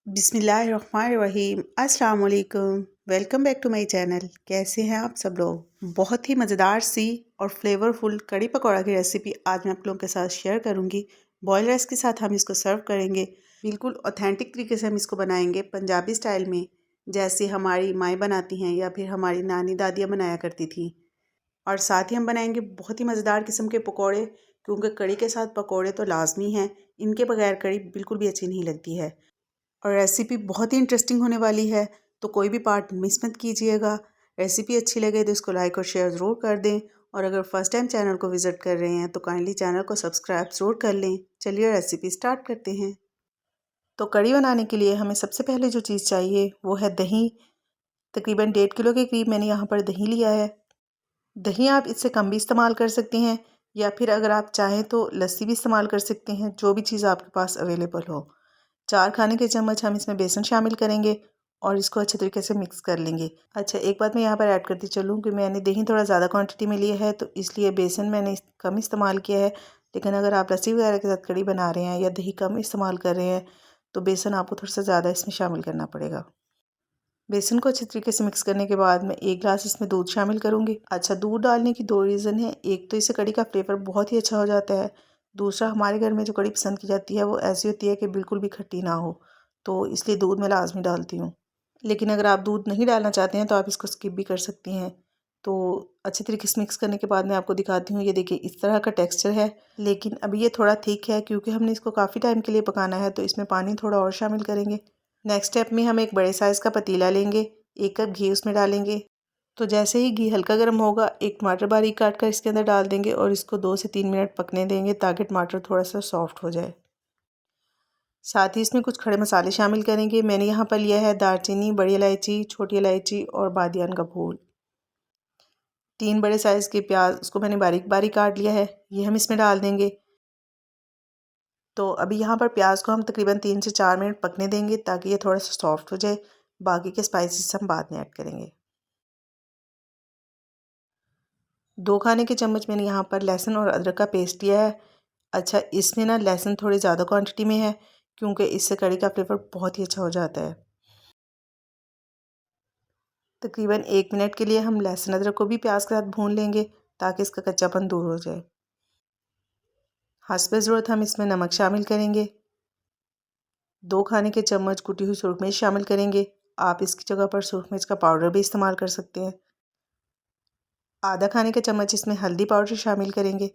बिस्मिल्लाहिर्रहमानिर्रहीम अस्सलाम वालेकुम। Welcome back to my channel. कैसे हैं आप सब लोग। बहुत ही मज़ेदार सी और फ्लेवरफुल कड़ी पकौड़ा की रेसिपी आज मैं आप लोगों के साथ शेयर करूंगी। बॉयल राइस के साथ हम इसको सर्व करेंगे। बिल्कुल ऑथेंटिक तरीके से हम इसको बनाएंगे पंजाबी स्टाइल में, जैसे हमारी माएँ बनाती हैं या फिर हमारी नानी दादियाँ बनाया करती थी। और साथ ही हम बनाएंगे बहुत ही मज़ेदार किस्म के पकौड़े, क्योंकि कड़ी के साथ पकौड़े तो लाजमी हैं। इनके बगैर कड़ी बिल्कुल भी अच्छी नहीं लगती है। और रेसिपी बहुत ही इंटरेस्टिंग होने वाली है, तो कोई भी पार्ट मिस मत कीजिएगा। रेसिपी अच्छी लगे तो इसको लाइक और शेयर ज़रूर कर दें, और अगर फर्स्ट टाइम चैनल को विज़िट कर रहे हैं तो काइंडली चैनल को सब्सक्राइब ज़रूर कर लें। चलिए रेसिपी स्टार्ट करते हैं। तो कड़ी बनाने के लिए हमें सबसे पहले जो चीज़ चाहिए वो है दही। तकरीबन 1.5 किलो के करीब मैंने यहाँ पर दही लिया है। दही आप इससे कम भी इस्तेमाल कर सकते हैं, या फिर अगर आप चाहें तो लस्सी भी इस्तेमाल कर सकते हैं, जो भी चीज़ आपके पास अवेलेबल हो। 4 खाने के चम्मच हम इसमें बेसन शामिल करेंगे और इसको अच्छे तरीके से मिक्स कर लेंगे। अच्छा, एक बात मैं यहाँ पर ऐड करती चलूँ कि मैंने दही थोड़ा ज़्यादा क्वांटिटी में लिया है, तो इसलिए बेसन मैंने कम इस्तेमाल किया है। लेकिन अगर आप लस्सी वगैरह के साथ कड़ी बना रहे हैं या दही कम इस्तेमाल कर रहे हैं तो बेसन आपको थोड़ा सा ज़्यादा इसमें शामिल करना पड़ेगा। बेसन को अच्छे तरीके से मिक्स करने के बाद मैं 1 गिलास इसमें दूध शामिल करूँगी। अच्छा, दूध डालने की 2 रीज़न है। एक तो इससे कड़ी का फ्लेवर बहुत ही अच्छा हो जाता है। दूसरा, हमारे घर में जो कड़ी पसंद की जाती है वो ऐसी होती है कि बिल्कुल भी खट्टी ना हो, तो इसलिए दूध मैं लाज़मी डालती हूँ। लेकिन अगर आप दूध नहीं डालना चाहते हैं तो आप इसको स्किप भी कर सकती हैं। तो अच्छे तरीके से मिक्स करने के बाद मैं आपको दिखाती हूँ। ये देखिए इस तरह का टेक्सचर है, लेकिन अभी ये थोड़ा थिक है क्योंकि हमने इसको काफ़ी टाइम के लिए पकाना है, तो इसमें पानी थोड़ा और शामिल करेंगे। नेक्स्ट स्टेप में हम एक बड़े साइज़ का पतीला लेंगे, 1 कप घी उसमें डालेंगे। तो जैसे ही घी हल्का गर्म होगा, एक टमाटर बारीक काट कर इसके अंदर डाल देंगे और इसको 2 से 3 मिनट पकने देंगे ताकि टमाटर थोड़ा सा सॉफ्ट हो जाए। साथ ही इसमें कुछ खड़े मसाले शामिल करेंगे। मैंने यहाँ पर लिया है दालचीनी, बड़ी इलायची, छोटी इलायची और बादियान का फूल। 3 बड़े साइज़ के प्याज, उसको मैंने बारीक बारीक काट लिया है, ये हम इसमें डाल देंगे। तो अभी यहाँ पर प्याज को हम तकरीबन 3 से 4 मिनट पकने देंगे ताकि ये थोड़ा सा सॉफ्ट हो जाए। बाकी के स्पाइसेस हम बाद में ऐड करेंगे। 2 खाने के चम्मच मैंने यहाँ पर लहसुन और अदरक का पेस्ट लिया है। अच्छा, इसमें ना लहसुन थोड़ी ज़्यादा क्वांटिटी में है क्योंकि इससे कड़ी का फ्लेवर बहुत ही अच्छा हो जाता है। तकरीबन 1 मिनट के लिए हम लहसुन अदरक को भी प्याज के साथ भून लेंगे ताकि इसका कच्चापन दूर हो जाए। हस्बे ज़रूरत हम इसमें नमक शामिल करेंगे। 2 खाने के चम्मच कुटी हुई सुरख मिर्च शामिल करेंगे। आप इसकी जगह पर सुरख मिर्च का पाउडर भी इस्तेमाल कर सकते हैं। आधा खाने का चम्मच इसमें हल्दी पाउडर शामिल करेंगे।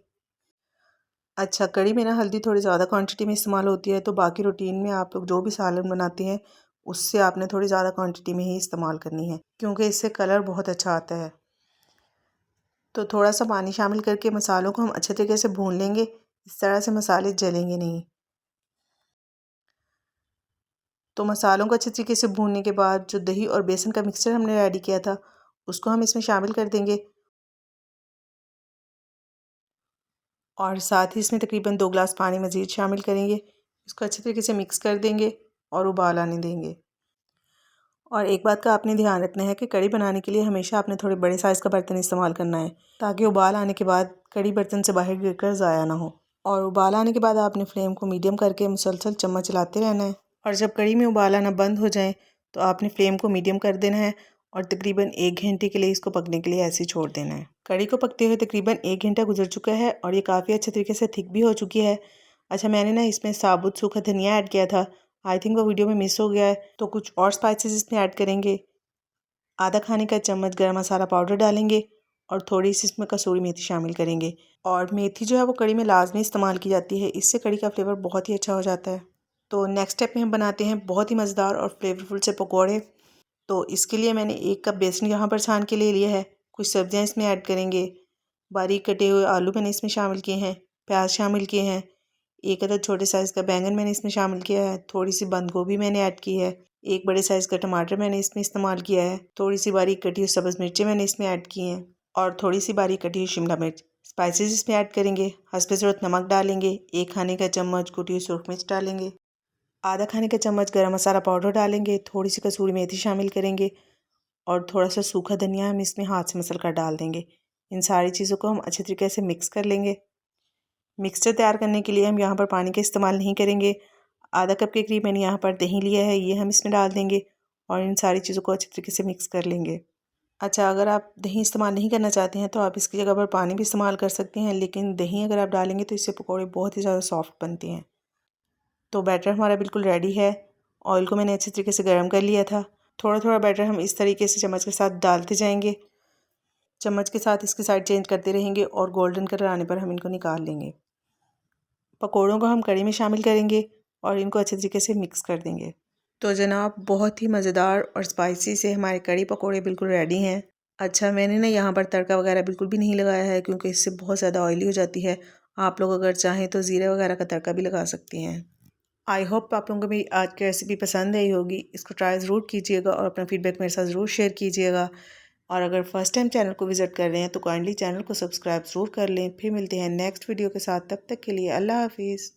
अच्छा, कड़ी में ना हल्दी थोड़ी ज़्यादा क्वांटिटी में इस्तेमाल होती है, तो बाकी रूटीन में आप लोग जो भी सालन बनाते हैं उससे आपने थोड़ी ज़्यादा क्वांटिटी में ही इस्तेमाल करनी है, क्योंकि इससे कलर बहुत अच्छा आता है। तो थोड़ा सा पानी शामिल करके मसालों को हम अच्छे तरीके से भून लेंगे। इस तरह से मसाले जलेंगे नहीं। तो मसालों को अच्छे तरीके से भूनने के बाद जो दही और बेसन का मिक्सचर हमने रेडी किया था उसको हम इसमें शामिल कर देंगे, और साथ ही इसमें तकरीबन 2 गिलास पानी मज़ीद शामिल करेंगे। इसको अच्छे तरीके से मिक्स कर देंगे और उबाल आने देंगे। और एक बात का आपने ध्यान रखना है कि कड़ी बनाने के लिए हमेशा आपने थोड़े बड़े साइज़ का बर्तन इस्तेमाल करना है, ताकि उबाल आने के बाद कड़ी बर्तन से बाहर गिरकर ज़ाया ना हो। और उबाल आने के बाद आपने फ्लेम को मीडियम करके मुसलसल चम्मच चलाते रहना है, और जब कड़ी में उबाल आना बंद हो जाए तो आपने फ्लेम को मीडियम कर देना है और तकरीबन 1 घंटे के लिए इसको पकने के लिए ऐसे ही छोड़ देना है। कड़ी को पकते हुए तकरीबन 1 घंटा गुजर चुका है और ये काफ़ी अच्छे तरीके से थिक भी हो चुकी है। अच्छा, मैंने ना इसमें साबुत सूखा धनिया ऐड किया था, आई थिंक वो वीडियो में मिस हो गया है, तो कुछ और स्पाइसेस इसमें ऐड करेंगे। आधा खाने का चम्मच गरम मसाला पाउडर डालेंगे और थोड़ी सी इसमें कसूरी मेथी शामिल करेंगे। और मेथी जो है वो कड़ी में लाजमी इस्तेमाल की जाती है, इससे कड़ी का फ्लेवर बहुत ही अच्छा हो जाता है। तो नेक्स्ट स्टेप में हम बनाते हैं बहुत ही मज़ेदार और फ्लेवरफुल से पकौड़े। तो इसके लिए मैंने 1 कप बेसन यहाँ पर छान के ले लिया है। कुछ सब्जियाँ इसमें ऐड करेंगे। बारीक कटे हुए आलू मैंने इसमें शामिल किए हैं, प्याज शामिल किए हैं, 1 अदद छोटे साइज़ का बैंगन मैंने इसमें शामिल किया है, थोड़ी सी बंद गोभी मैंने ऐड की है, 1 बड़े साइज़ का टमाटर मैंने इसमें इस्तेमाल किया है, थोड़ी सी बारीक कटी हुई सब्ज़ मिर्चें मैंने इसमें ऐड की हैं और थोड़ी सी बारीक कटी हुई शिमला मिर्च। स्पाइसेस इसमें ऐड करेंगे। हस्बे ज़रूरत नमक डालेंगे, 1 खाने का चम्मच कुटी हुई सुरख मिर्च डालेंगे, आधा खाने का चम्मच गरम मसाला पाउडर डालेंगे, थोड़ी सी कसूरी मेथी शामिल करेंगे और थोड़ा सा सूखा धनिया हम इसमें हाथ से मसल कर डाल देंगे। इन सारी चीज़ों को हम अच्छे तरीके से मिक्स कर लेंगे। मिक्सचर तैयार करने के लिए हम यहाँ पर पानी का इस्तेमाल नहीं करेंगे। आधा कप के करीब मैंने यहाँ पर दही लिया है, ये हम इसमें डाल देंगे और इन सारी चीज़ों को अच्छी तरीके से मिक्स कर लेंगे। अच्छा, अगर आप दही इस्तेमाल नहीं करना चाहते हैं तो आप इसकी जगह पर पानी भी इस्तेमाल कर सकते हैं, लेकिन दही अगर आप डालेंगे तो इससे पकौड़े बहुत ही ज़्यादा सॉफ्ट बनते हैं। तो बैटर हमारा बिल्कुल रेडी है। ऑयल को मैंने अच्छी तरीके से गर्म कर लिया था। थोड़ा थोड़ा बैटर हम इस तरीके से चम्मच के साथ डालते जाएंगे। चम्मच के साथ इसकी साइड चेंज करते रहेंगे और गोल्डन कलर आने पर हम इनको निकाल लेंगे। पकौड़ों को हम कढ़ी में शामिल करेंगे और इनको अच्छे तरीके से मिक्स कर देंगे। तो जनाब, बहुत ही मज़ेदार और स्पाइसी से हमारे कढ़ी पकौड़े बिल्कुल रेडी हैं। अच्छा, मैंने ना यहाँ पर तड़का वगैरह बिल्कुल भी नहीं लगाया है क्योंकि इससे बहुत ज़्यादा ऑयली हो जाती है। आप लोग अगर चाहें तो ज़ीरे वगैरह का तड़का भी लगा सकती हैं। आई होप आप लोगों को मेरी आज की रेसिपी पसंद आई होगी। इसको ट्राई ज़रूर कीजिएगा और अपना फीडबैक मेरे साथ ज़रूर शेयर कीजिएगा। और अगर फर्स्ट टाइम चैनल को विज़िट कर रहे हैं तो काइंडली चैनल को सब्सक्राइब ज़रूर कर लें। फिर मिलते हैं नेक्स्ट वीडियो के साथ, तब तक के लिए अल्लाह हाफिज़।